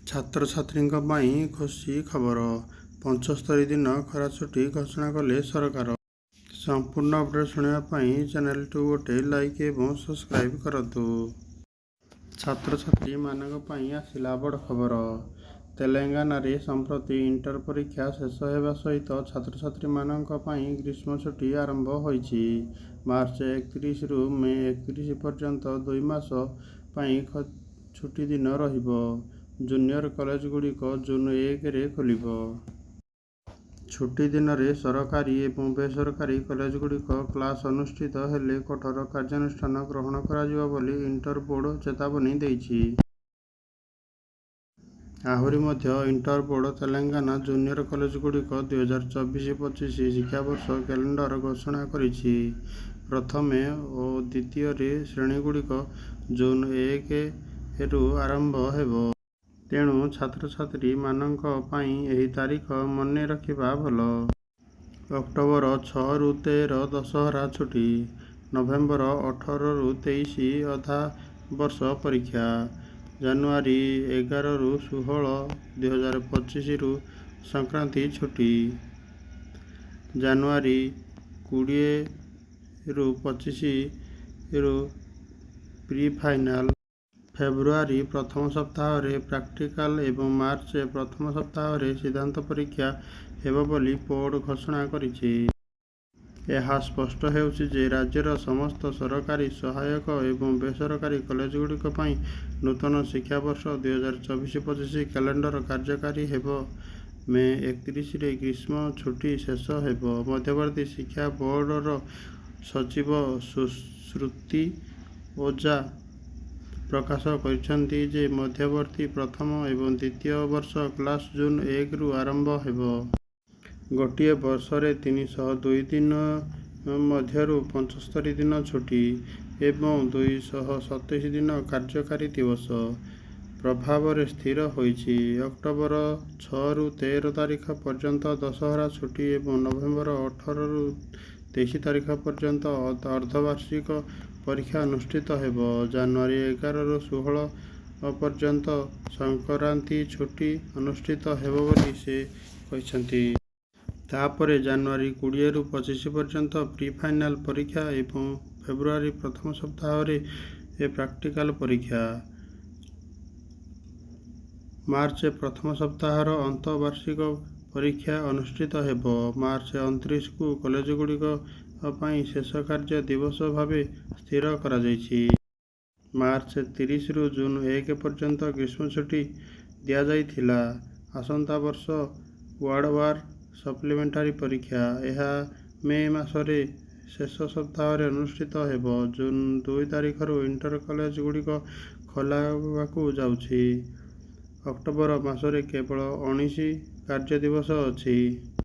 ଛାତ୍ରଛାତ୍ରୀଙ୍କ ପାଇଁ ଖୁସି ଖବର। 75 ଦିନ ଖରା ଛୁଟି ଘୋଷଣା କଲେ ସରକାର। ସମ୍ପୂର୍ଣ୍ଣ ଅପଡେଟ୍ ଶୁଣିବା ପାଇଁ ଚ୍ୟାନେଲଟିକୁ ଗୋଟେ ଲାଇକ୍ ଏବଂ ସବସ୍କ୍ରାଇବ୍ କରନ୍ତୁ। ଛାତ୍ରଛାତ୍ରୀମାନଙ୍କ ପାଇଁ ଆସିଲା ବଡ଼ ଖବର। ତେଲେଙ୍ଗାନାରେ ସମ୍ପ୍ରତି ଇଣ୍ଟର ପରୀକ୍ଷା ଶେଷ ହେବା ସହିତ ଛାତ୍ରଛାତ୍ରୀମାନଙ୍କ ପାଇଁ ଗ୍ରୀଷ୍ମ ଛୁଟି ଆରମ୍ଭ ହୋଇଛି। ମାର୍ଚ୍ଚ 31ରୁ ମେ 31 ପର୍ଯ୍ୟନ୍ତ 2 ମାସ ପାଇଁ ଛୁଟି ଦିନ ରହିବ। ଜୁନିୟର କଲେଜଗୁଡ଼ିକ ଜୁନ୍ 1ରେ ଖୋଲିବ। ଛୁଟି ଦିନରେ ସରକାରୀ ଏବଂ ବେସରକାରୀ କଲେଜଗୁଡ଼ିକ କ୍ଲାସ୍ ଅନୁଷ୍ଠିତ ହେଲେ କଠୋର କାର୍ଯ୍ୟାନୁଷ୍ଠାନ ଗ୍ରହଣ କରାଯିବ ବୋଲି ଇଣ୍ଟର ବୋର୍ଡ ଚେତାବନୀ ଦେଇଛି। ଆହୁରି ମଧ୍ୟ ଇଣ୍ଟର ବୋର୍ଡ ତେଲେଙ୍ଗାନା ଜୁନିୟର କଲେଜଗୁଡ଼ିକ 2024-25 ଶିକ୍ଷାବର୍ଷ କ୍ୟାଲେଣ୍ଡର ଘୋଷଣା କରିଛି। ପ୍ରଥମ ଓ ଦ୍ୱିତୀୟ ଶ୍ରେଣୀଗୁଡ଼ିକ ଜୁନ୍ 1ରୁ ଆରମ୍ଭ ହେବ। ତେଣୁ ଛାତ୍ରଛାତ୍ରୀମାନଙ୍କ ପାଇଁ ଏହି ତାରିଖ ମନେ ରଖିବା ଭଲ। ଅକ୍ଟୋବର 6ରୁ 13 ଦଶହରା ଛୁଟି। ନଭେମ୍ବର 18ରୁ 23 ଅଧା ବର୍ଷ ପରୀକ୍ଷା। ଜାନୁଆରୀ 11ରୁ 16, 2025ରୁ ସଂକ୍ରାନ୍ତି ଛୁଟି। ଜାନୁଆରୀ 20ରୁ 25ରୁ ପ୍ରି-ଫାଇନାଲ। ଫେବୃଆରୀ ପ୍ରଥମ ସପ୍ତାହରେ ପ୍ରାକ୍ଟିକାଲ ଏବଂ ମାର୍ଚ୍ଚ ପ୍ରଥମ ସପ୍ତାହରେ ସିଦ୍ଧାନ୍ତ ପରୀକ୍ଷା ହେବ ବୋଲି ବୋର୍ଡ ଘୋଷଣା କରିଛି। ଏହା ସ୍ପଷ୍ଟ ହେଉଛି ଯେ ରାଜ୍ୟର ସମସ୍ତ ସରକାରୀ, ସହାୟକ ଏବଂ ବେସରକାରୀ କଲେଜଗୁଡ଼ିକ ପାଇଁ ନୂତନ ଶିକ୍ଷାବର୍ଷ 2024-25 କ୍ୟାଲେଣ୍ଡର କାର୍ଯ୍ୟକାରୀ ହେବ। ମେ 31ରେ ଗ୍ରୀଷ୍ମ ଛୁଟି ଶେଷ ହେବ। ମଧ୍ୟବର୍ତ୍ତୀ ଶିକ୍ଷା ବୋର୍ଡର ସଚିବ ସୁଶ୍ରୁତି ଓଝା ପ୍ରକାଶ କରିଛନ୍ତି ଯେ ମଧ୍ୟବର୍ତ୍ତୀ ପ୍ରଥମ ଏବଂ ଦ୍ୱିତୀୟ ବର୍ଷ କ୍ଲାସ୍ ଜୁନ୍ 1ରୁ ଆରମ୍ଭ ହେବ। ଗୋଟିଏ ବର୍ଷରେ 302 ଦିନ ମଧ୍ୟରୁ 75 ଦିନ ଛୁଟି ଏବଂ 227 ଦିନ କାର୍ଯ୍ୟକାରୀ ଦିବସ ପ୍ରଭାବରେ ସ୍ଥିର ହୋଇଛି। ଅକ୍ଟୋବର 6ରୁ 13 ତାରିଖ ପର୍ଯ୍ୟନ୍ତ ଦଶହରା ଛୁଟି ଏବଂ ନଭେମ୍ବର 18ରୁ 23 ତାରିଖ ପର୍ଯ୍ୟନ୍ତ ଅର୍ଦ୍ଧବାର୍ଷିକ ପରୀକ୍ଷା ଅନୁଷ୍ଠିତ ହେବ। ଜାନୁଆରୀ 11ରୁ 16 ପର୍ଯ୍ୟନ୍ତ ସଂକ୍ରାନ୍ତି ଛୁଟି ଅନୁଷ୍ଠିତ ହେବ ବୋଲି ସେ କହିଛନ୍ତି। ତାପରେ ଜାନୁଆରୀ 20ରୁ 25 ପର୍ଯ୍ୟନ୍ତ ପ୍ରି-ଫାଇନାଲ ପରୀକ୍ଷା ଏବଂ ଫେବୃଆରୀ ପ୍ରଥମ ସପ୍ତାହରେ ପ୍ରାକ୍ଟିକାଲ ପରୀକ୍ଷା। ମାର୍ଚ୍ଚ ପ୍ରଥମ ସପ୍ତାହର ଅର୍ଦ୍ଧବାର୍ଷିକ ପରୀକ୍ଷା ଅନୁଷ୍ଠିତ ହେବ। ମାର୍ଚ୍ଚ 29କୁ କଲେଜଗୁଡ଼ିକ ପାଇଁ ଶେଷ କାର୍ଯ୍ୟ ଦିବସ ଭାବେ ସ୍ଥିର କରାଯାଇଛି। ମାର୍ଚ୍ଚ 30ରୁ ଜୁନ୍ 1 ପର୍ଯ୍ୟନ୍ତ ଗ୍ରୀଷ୍ମ ଛୁଟି ଦିଆଯାଇଥିଲା। ଆସନ୍ତା ବର୍ଷ ୱାର୍ଡୱାର ସପ୍ଲିମେଣ୍ଟାରୀ ପରୀକ୍ଷା। ଏହା ମେ ମାସର ଶେଷ ସପ୍ତାହରେ ଅନୁଷ୍ଠିତ ହେବ। ଜୁନ୍ 2 ତାରିଖରୁ ଇଣ୍ଟର କଲେଜଗୁଡ଼ିକ ଖୋଲାବାକୁ ଯାଉଛି। ଅକ୍ଟୋବର ମାସରେ କେବଳ 19 କାର୍ଯ୍ୟ ଦିବସ ଅଛି।